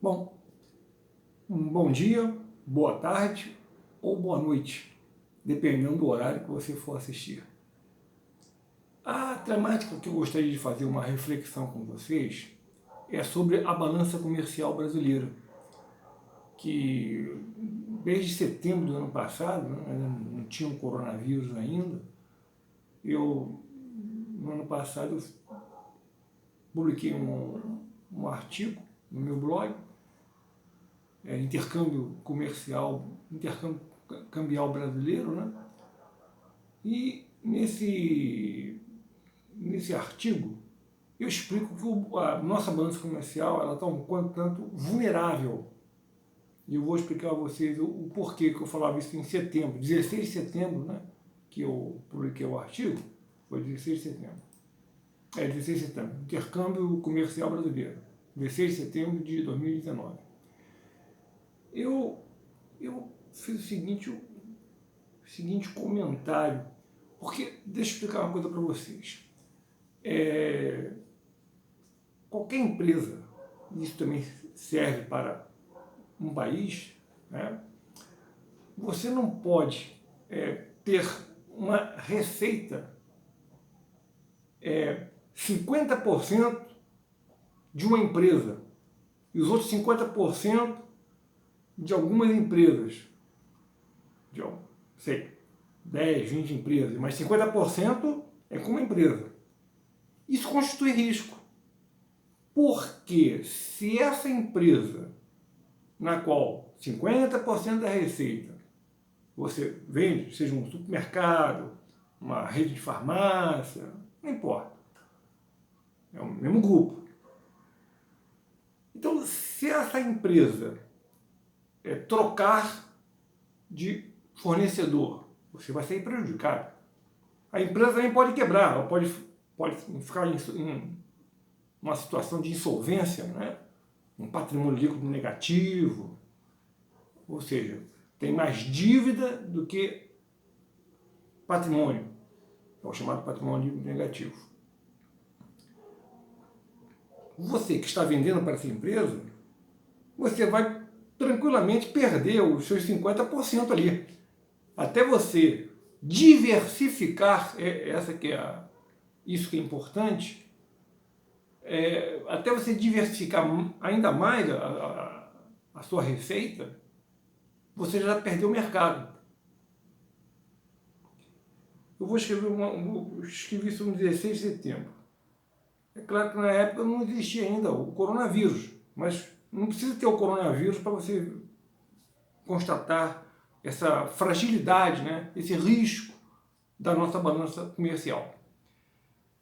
Bom, um bom dia, boa tarde ou boa noite, dependendo do horário que você for assistir. A temática que eu gostaria de fazer uma reflexão com vocês é sobre a balança comercial brasileira, que desde setembro do ano passado, não tinha o coronavírus ainda, no ano passado, eu publiquei um artigo no meu blog, intercâmbio cambial brasileiro, né? E nesse artigo eu explico que a nossa balança comercial está um quanto tanto vulnerável. E eu vou explicar a vocês o porquê que eu falava isso em setembro, 16 de setembro, né? Que eu publiquei o artigo, foi 16 de setembro. 16 de setembro, intercâmbio comercial brasileiro, 16 de setembro de 2019. Eu fiz o seguinte comentário, porque deixa eu explicar uma coisa para vocês. Qualquer empresa, isso também serve para um país, né? Você não pode ter uma receita 50% de uma empresa e os outros 50% de algumas empresas, de 10, 20 empresas, mas 50% é com uma empresa. Isso constitui risco. Porque se essa empresa, na qual 50% da receita você vende, seja um supermercado, uma rede de farmácia, não importa, é o mesmo grupo. Então, se essa empresa trocar de fornecedor, você vai ser prejudicado. A empresa também pode quebrar, ela pode ficar em uma situação de insolvência, né? Um patrimônio líquido negativo, ou seja, tem mais dívida do que patrimônio, é o chamado patrimônio líquido negativo. Você que está vendendo para essa empresa, você vai tranquilamente perder os seus 50% ali. Até você diversificar, isso que é importante, até você diversificar ainda mais a sua receita, você já perdeu o mercado. Eu escrevi isso no 16 de setembro. É claro que na época não existia ainda o coronavírus, mas não precisa ter o coronavírus para você constatar essa fragilidade, né? Esse risco da nossa balança comercial.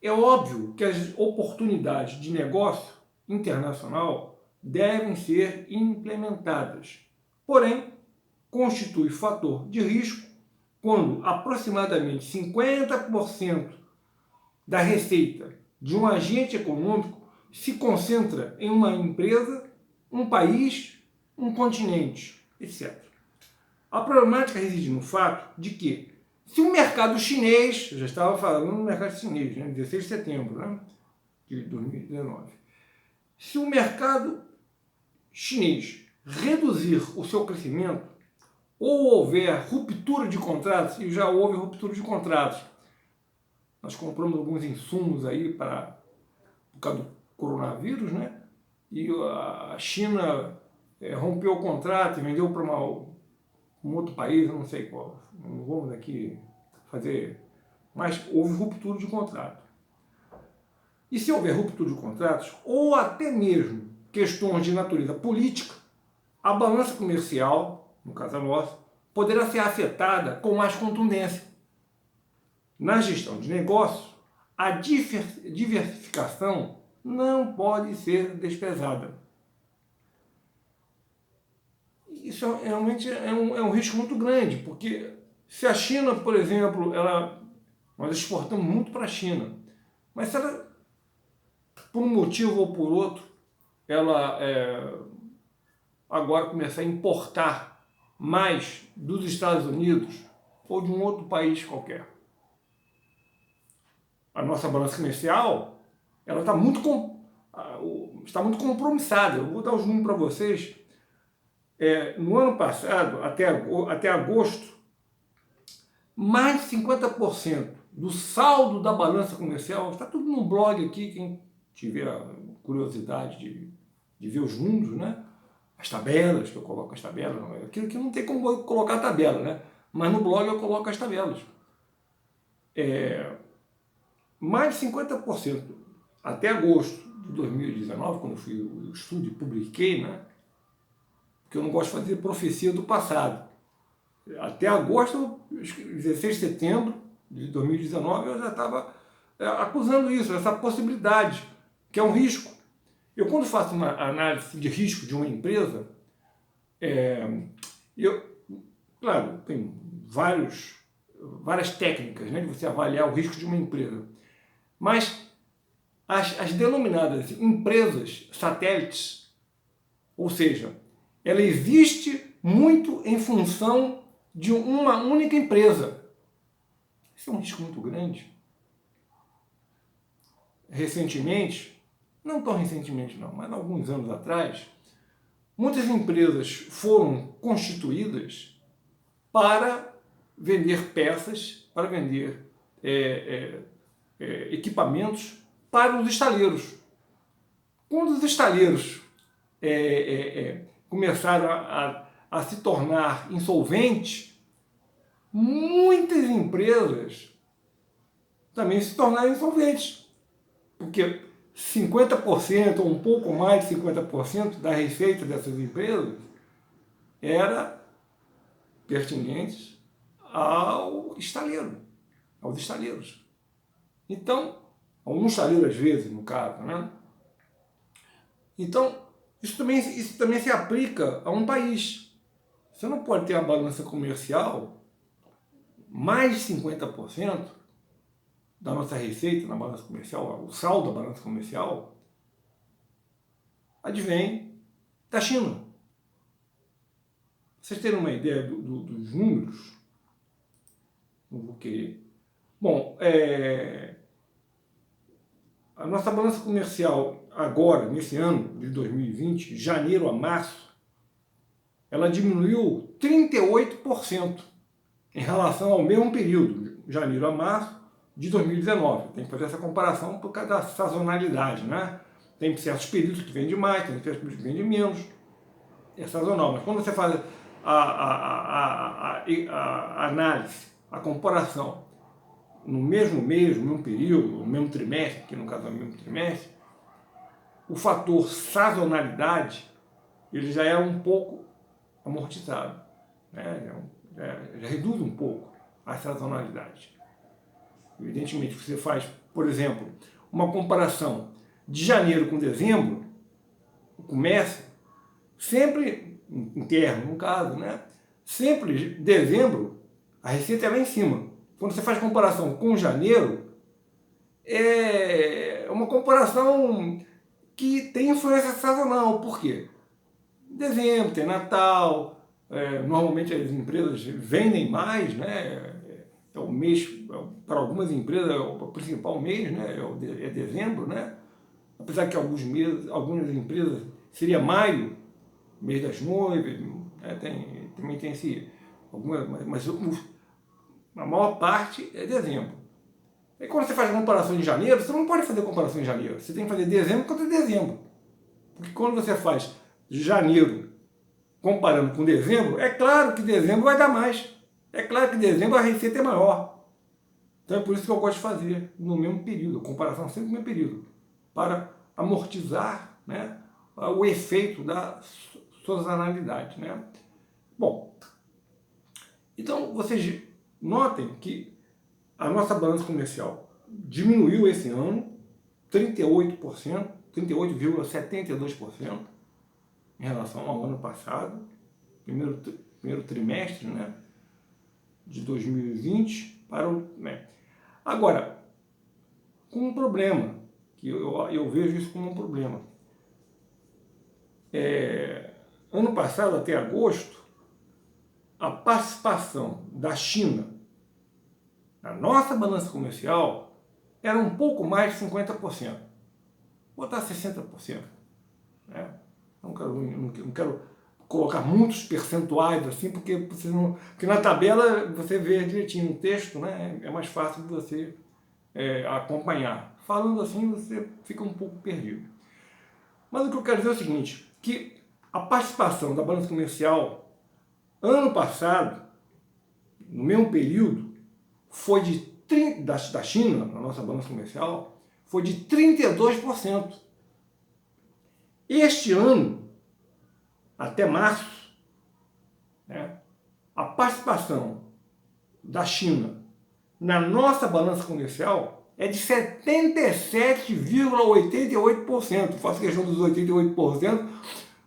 É óbvio que as oportunidades de negócio internacional devem ser implementadas, porém, constitui fator de risco quando aproximadamente 50% da receita de um agente econômico se concentra em uma empresa, um país, um continente, etc. A problemática reside no fato de que, se o mercado chinês, eu já estava falando no mercado chinês, né, 16 de setembro, né, de 2019, se o mercado chinês reduzir o seu crescimento, ou houver ruptura de contratos, e já houve ruptura de contratos, nós compramos alguns insumos aí por causa do coronavírus, né? E a China rompeu o contrato e vendeu para um outro país, eu não sei qual, não vamos aqui fazer, mas houve ruptura de contrato. E se houver ruptura de contratos, ou até mesmo questões de natureza política, a balança comercial, no caso a nossa, poderá ser afetada com mais contundência. Na gestão de negócios, a diversificação não pode ser desprezada. Isso realmente é um risco muito grande, porque se a China, por exemplo, nós exportamos muito para a China, mas se ela, por um motivo ou por outro, ela agora começar a importar mais dos Estados Unidos ou de um outro país qualquer, a nossa balança comercial, ela está muito está muito compromissada. Eu vou dar os números para vocês. No ano passado, até agosto, mais de 50% do saldo da balança comercial, está tudo no blog aqui, quem tiver a curiosidade de ver os números, né? As tabelas, que eu coloco as tabelas, aquilo que não tem como colocar tabela, né? Mas no blog eu coloco as tabelas. Mais de 50% até agosto de 2019, quando eu fui o estudo e publiquei, né? Porque eu não gosto de fazer profecia do passado. Até agosto, 16 de setembro de 2019, eu já estava acusando isso, essa possibilidade, que é um risco. Eu, quando faço uma análise de risco de uma empresa, claro, tem várias técnicas, né, de você avaliar o risco de uma empresa, mas as denominadas empresas satélites, ou seja, ela existe muito em função de uma única empresa. Isso é um risco muito grande. Recentemente, não tão recentemente não, mas alguns anos atrás, muitas empresas foram constituídas para vender peças, para vender equipamentos para os estaleiros. Quando os estaleiros começaram a se tornar insolventes, muitas empresas também se tornaram insolventes, porque 50% ou um pouco mais de 50% da receita dessas empresas era pertinente ao estaleiro, aos estaleiros. Então, a um estaleiro às vezes, no caso, né? Então, isso também se aplica a um país. Você não pode ter uma balança comercial, mais de 50% da nossa receita na balança comercial, o saldo da balança comercial, advém da China. Pra vocês terem uma ideia dos números, não vou querer. Bom, a nossa balança comercial agora, nesse ano de 2020, de janeiro a março, ela diminuiu 38% em relação ao mesmo período, de janeiro a março de 2019. Tem que fazer essa comparação por causa da sazonalidade, né? Tem certos períodos que vende mais, tem certos períodos que vende menos. É sazonal, mas quando você faz a análise, a comparação no mesmo mês, no mesmo período, no mesmo trimestre, que no caso é o mesmo trimestre, o fator sazonalidade ele já é um pouco amortizado, né? Já reduz um pouco a sazonalidade. Evidentemente, você faz, por exemplo, uma comparação de janeiro com dezembro, o comércio, sempre, interno no caso, né? Sempre dezembro, a receita é lá em cima. Quando você faz comparação com janeiro, é uma comparação que tem influência sazonal. Por quê? Dezembro, tem Natal, normalmente as empresas vendem mais, né? É o mês, para algumas empresas, é o principal mês, né? É dezembro, né? Apesar que algumas empresas seria maio, mês das noivas, né? Também tem esse... mas a maior parte é dezembro. E quando você faz comparação em janeiro, você não pode fazer comparação em janeiro. Você tem que fazer dezembro contra dezembro. Porque quando você faz janeiro comparando com dezembro, é claro que dezembro vai dar mais. É claro que dezembro a receita é maior. Então é por isso que eu gosto de fazer no mesmo período, a comparação sempre no mesmo período, para amortizar, né, o efeito da sazonalidade, né? Bom, então vocês notem que a nossa balança comercial diminuiu esse ano 38%, 38,72% em relação ao ano passado, primeiro trimestre, né, de 2020 para o... Né. Agora, com um problema, que eu vejo isso como um problema. Ano passado, até agosto, a participação da China na nossa balança comercial era um pouco mais de 50%. botar 60%. Né? Não quero colocar muitos percentuais assim, porque na tabela você vê direitinho no texto, né? É mais fácil de você acompanhar. Falando assim, você fica um pouco perdido. Mas o que eu quero dizer é o seguinte, que a participação da balança comercial, ano passado, no mesmo período, foi da China, na nossa balança comercial, foi de 32%. Este ano, até março, né, a participação da China na nossa balança comercial é de 77,88%. Faço questão dos 88%,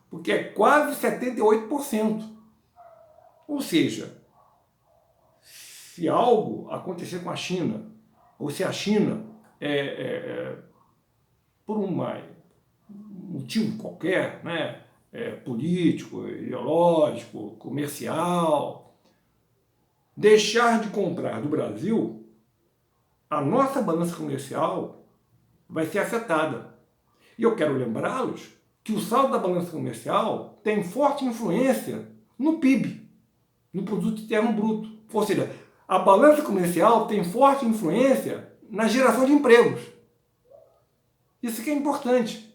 porque é quase 78%. Ou seja, se algo acontecer com a China, ou se a China, por um motivo qualquer, né, político, ideológico, comercial, deixar de comprar do Brasil, a nossa balança comercial vai ser afetada. E eu quero lembrá-los que o saldo da balança comercial tem forte influência no PIB, no Produto Interno Bruto. Ou seja, a balança comercial tem forte influência na geração de empregos. Isso que é importante.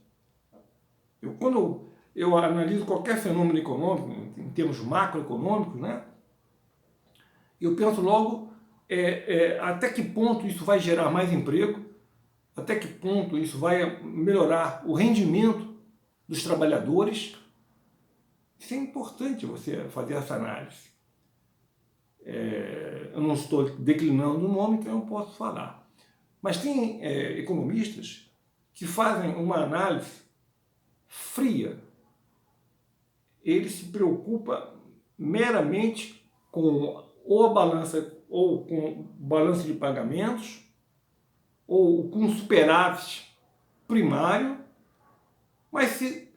Quando eu analiso qualquer fenômeno econômico, em termos macroeconômicos, né, eu penso logo até que ponto isso vai gerar mais emprego, até que ponto isso vai melhorar o rendimento dos trabalhadores. Isso é importante você fazer essa análise. Eu não estou declinando o nome, então eu posso falar. Mas tem economistas que fazem uma análise fria. Ele se preocupa meramente com ou a balança, ou com balança de pagamentos, ou com superávit primário, mas se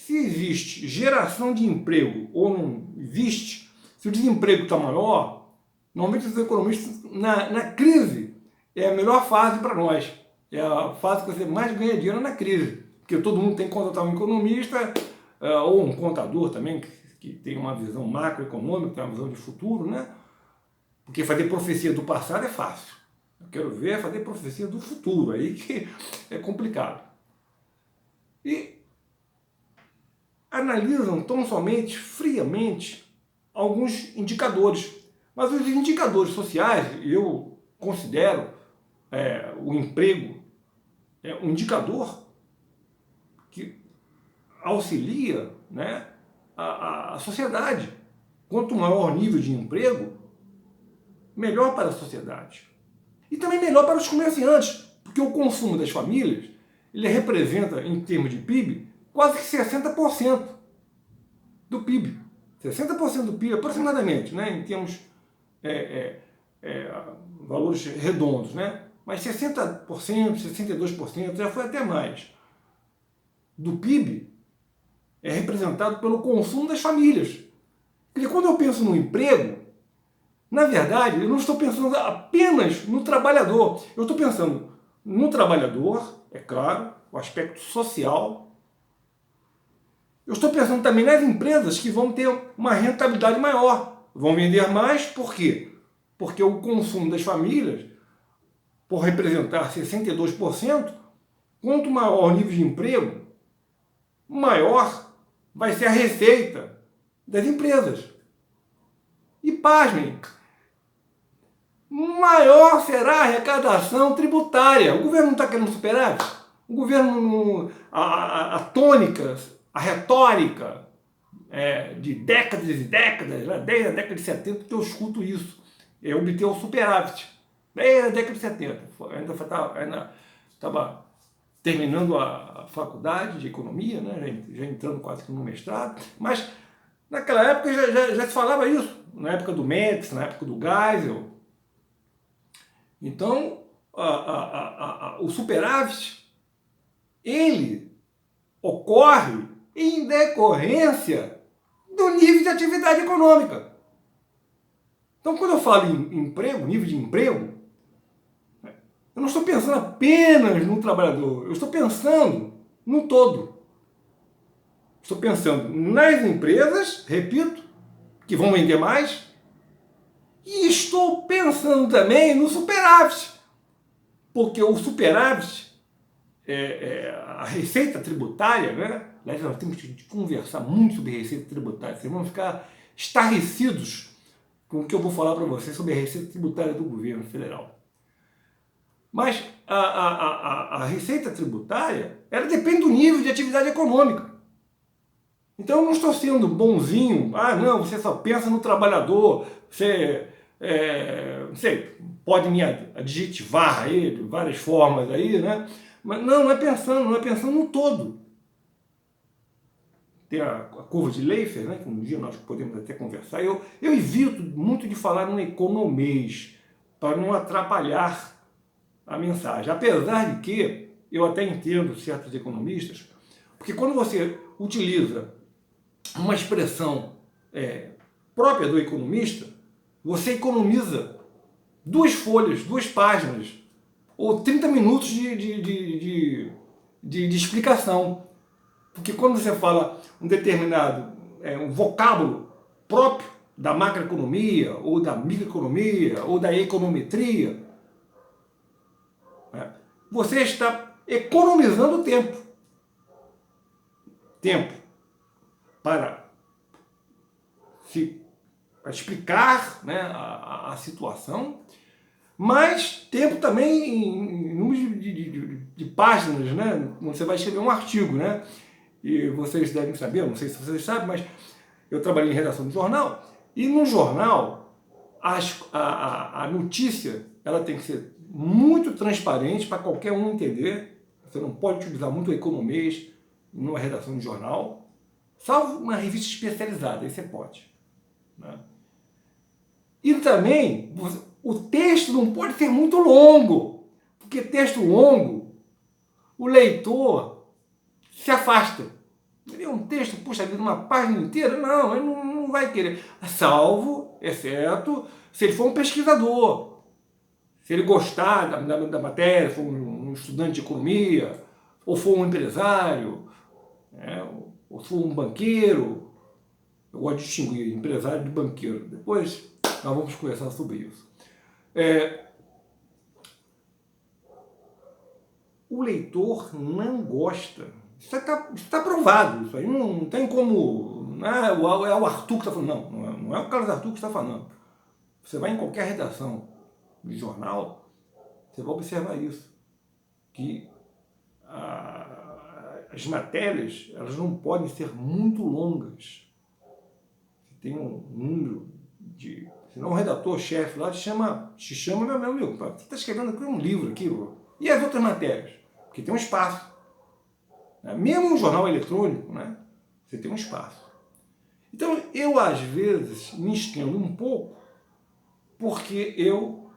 existe geração de emprego ou não existe, se o desemprego está maior, normalmente os economistas, na crise, é a melhor fase para nós. É a fase que você mais ganha dinheiro na crise. Porque todo mundo tem que contratar um economista, ou um contador também, que tem uma visão macroeconômica, tem uma visão de futuro, né? Porque fazer profecia do passado é fácil. Eu quero ver fazer profecia do futuro, aí que é complicado. E analisam tão somente, friamente, alguns indicadores. Mas os indicadores sociais, eu considero o emprego um indicador que auxilia, né, a sociedade. Quanto maior o nível de emprego, melhor para a sociedade. E também melhor para os comerciantes, porque o consumo das famílias, ele representa, em termos de PIB, quase que 60% do PIB. 60% do PIB, aproximadamente, né, em termos valores redondos, né? Mas 60%, 62%, já foi até mais, do PIB é representado pelo consumo das famílias. Porque quando eu penso no emprego, na verdade, eu não estou pensando apenas no trabalhador. Eu estou pensando no trabalhador, é claro, o aspecto social. Eu estou pensando também nas empresas que vão ter uma rentabilidade maior. Vão vender mais, por quê? Porque o consumo das famílias, por representar 62%, quanto maior o nível de emprego, maior vai ser a receita das empresas. E pasmem, maior será a arrecadação tributária. O governo não está querendo superávit? O governo, a tônica, a retórica de décadas e décadas, desde a década de 70 que eu escuto isso, é obter o superávit. Desde a década de 70. Ainda estava terminando a faculdade de economia, né, já entrando quase que no mestrado, mas naquela época já se falava isso, na época do Médici, na época do Geisel. Então, o superávit, ele ocorre em decorrência do nível de atividade econômica. Então, quando eu falo em emprego, nível de emprego, eu não estou pensando apenas no trabalhador, eu estou pensando no todo. Estou pensando nas empresas, repito, que vão vender mais, e estou pensando também no superávit, porque o superávit, a receita tributária, né? Aliás, nós temos que conversar muito sobre receita tributária, vocês vão ficar estarrecidos com o que eu vou falar para vocês sobre a receita tributária do governo federal. Mas a receita tributária, ela depende do nível de atividade econômica. Então eu não estou sendo bonzinho, não, você só pensa no trabalhador, você, não sei, pode me adjetivar aí de várias formas aí, né? Mas não é pensando no todo. Tem a curva de Laffer, né, que um dia nós podemos até conversar. Eu evito muito de falar no economês, para não atrapalhar a mensagem. Apesar de que eu até entendo certos economistas, porque quando você utiliza uma expressão própria do economista, você economiza 2 folhas, 2 páginas, ou 30 minutos de explicação. Porque quando você fala um determinado um vocábulo próprio da macroeconomia, ou da microeconomia, ou da econometria, você está economizando tempo. Tempo para explicar, né, a situação, mas tempo também em número de páginas, né? Você vai escrever um artigo, né? E vocês devem saber, não sei se vocês sabem, mas eu trabalhei em redação de jornal, e no jornal a notícia ela tem que ser muito transparente para qualquer um entender. Você não pode utilizar muito o economês numa redação de jornal, salvo uma revista especializada, aí você pode, né? E também, o texto não pode ser muito longo, porque texto longo, o leitor se afasta. Ele é um texto, puxa vida, uma página inteira? Não, ele não vai querer. Salvo, exceto, se ele for um pesquisador, se ele gostar da matéria, for um estudante de economia, ou for um empresário, ou for um banqueiro. Eu gosto de distinguir empresário de banqueiro. Depois nós vamos conversar sobre isso. O leitor não gosta. Isso está provado. Isso aí não tem como... é o Arthur que está falando. Não é o Carlos Arthur que está falando. Você vai em qualquer redação de jornal, você vai observar isso. Que as matérias, elas não podem ser muito longas. Tem um número de... Senão o redator-chefe lá te chama, meu amigo, você está escrevendo aqui um livro aqui, e as outras matérias? Porque tem um espaço. Mesmo um jornal eletrônico, né, você tem um espaço. Então, eu às vezes me estendo um pouco, porque eu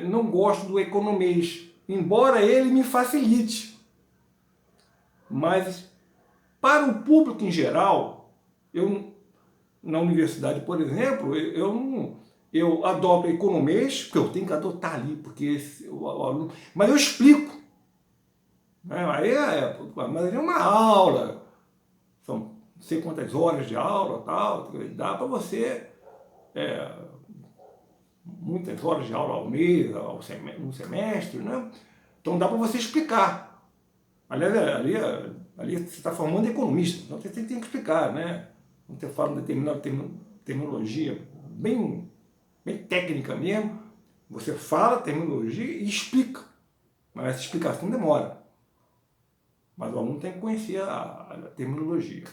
não gosto do economês, embora ele me facilite. Mas, para o público em geral, na universidade, por exemplo, eu adoto economês, porque eu tenho que adotar ali, porque o aluno... Mas eu explico. Mas é uma aula, são não sei quantas horas de aula, tal, dá para você... muitas horas de aula ao mês, no semestre, né? Então dá para você explicar. Aliás, ali você está formando economista, então você tem que explicar, né? Quando você fala uma determinada terminologia bem técnica mesmo, você fala a terminologia e explica. Mas essa explicação demora. Mas o aluno tem que conhecer a terminologia.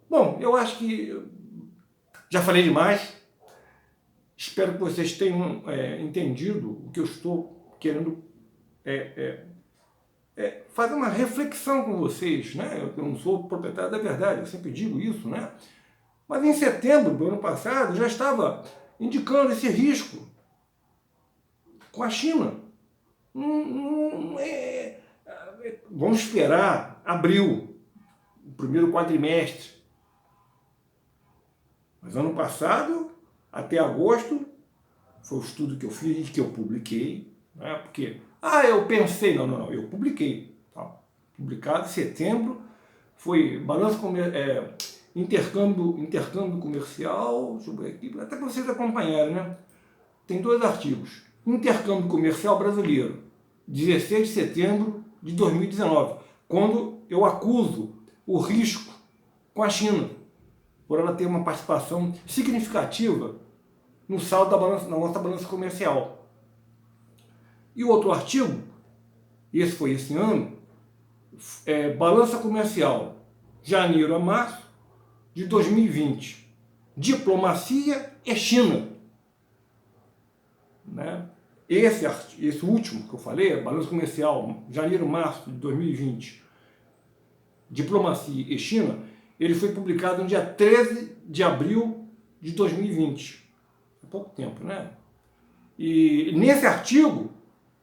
Bom, eu acho que já falei demais. Espero que vocês tenham entendido o que eu estou querendo fazer uma reflexão com vocês, né? Eu não sou proprietário da verdade, eu sempre digo isso, né? Mas em setembro do ano passado já estava indicando esse risco com a China. Vamos esperar abril, o primeiro quadrimestre. Mas ano passado, até agosto, foi o estudo que eu fiz e que eu publiquei, né? Porque, eu pensei, não, eu publiquei. Tá? publicado em setembro, foi intercâmbio comercial, deixa eu ver aqui, até para vocês acompanharem, né? Tem 2 artigos. Intercâmbio comercial brasileiro, 16 de setembro de 2019, quando eu acuso o risco com a China, por ela ter uma participação significativa no saldo da nossa balança comercial. E o outro artigo, esse foi esse ano, balança comercial, janeiro a março de 2020. Diplomacia e China. Né? Esse último que eu falei, balança comercial, janeiro a março de 2020, Diplomacia e China, ele foi publicado no dia 13 de abril de 2020. Há pouco tempo, né? E nesse artigo,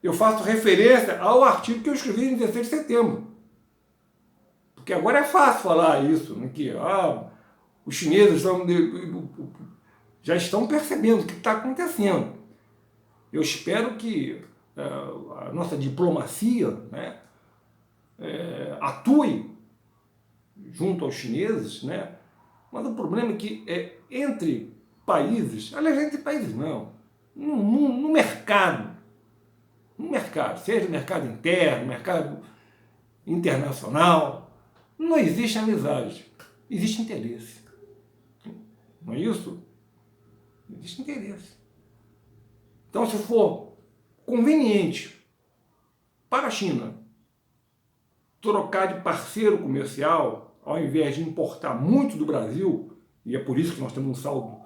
eu faço referência ao artigo que eu escrevi em 16 de setembro. Porque agora é fácil falar isso, né? Que os chineses já estão percebendo o que está acontecendo. Eu espero que a nossa diplomacia, né, atue junto aos chineses, né? Mas o problema é que entre países, aliás, entre países não, no mercado, seja mercado interno, mercado internacional, não existe amizade, existe interesse. Não é isso? Existe interesse. Então, se for conveniente para a China trocar de parceiro comercial, ao invés de importar muito do Brasil, e é por isso que nós temos um saldo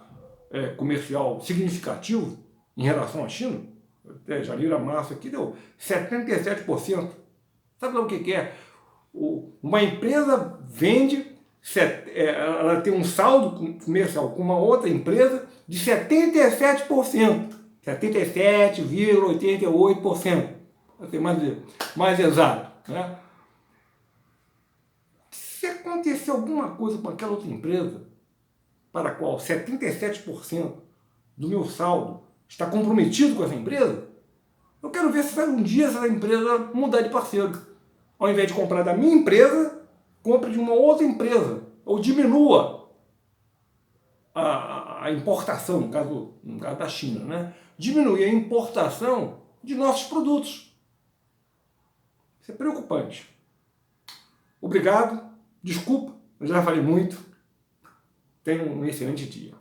comercial significativo em relação à China, até janeiro a março aqui deu 77%. Sabe lá o que é? Uma empresa vende, ela tem um saldo comercial com uma outra empresa de 77%. 77,88%. Para ser mais exato. Né? Se acontecer alguma coisa com aquela outra empresa, para a qual 77% do meu saldo está comprometido com essa empresa, eu quero ver se um dia essa empresa mudar de parceiro. Ao invés de comprar da minha empresa, compre de uma outra empresa, ou diminua a importação, no caso da China, né? Diminuir a importação de nossos produtos. Isso é preocupante. Obrigado, desculpa, eu já falei muito. Tenha um excelente dia.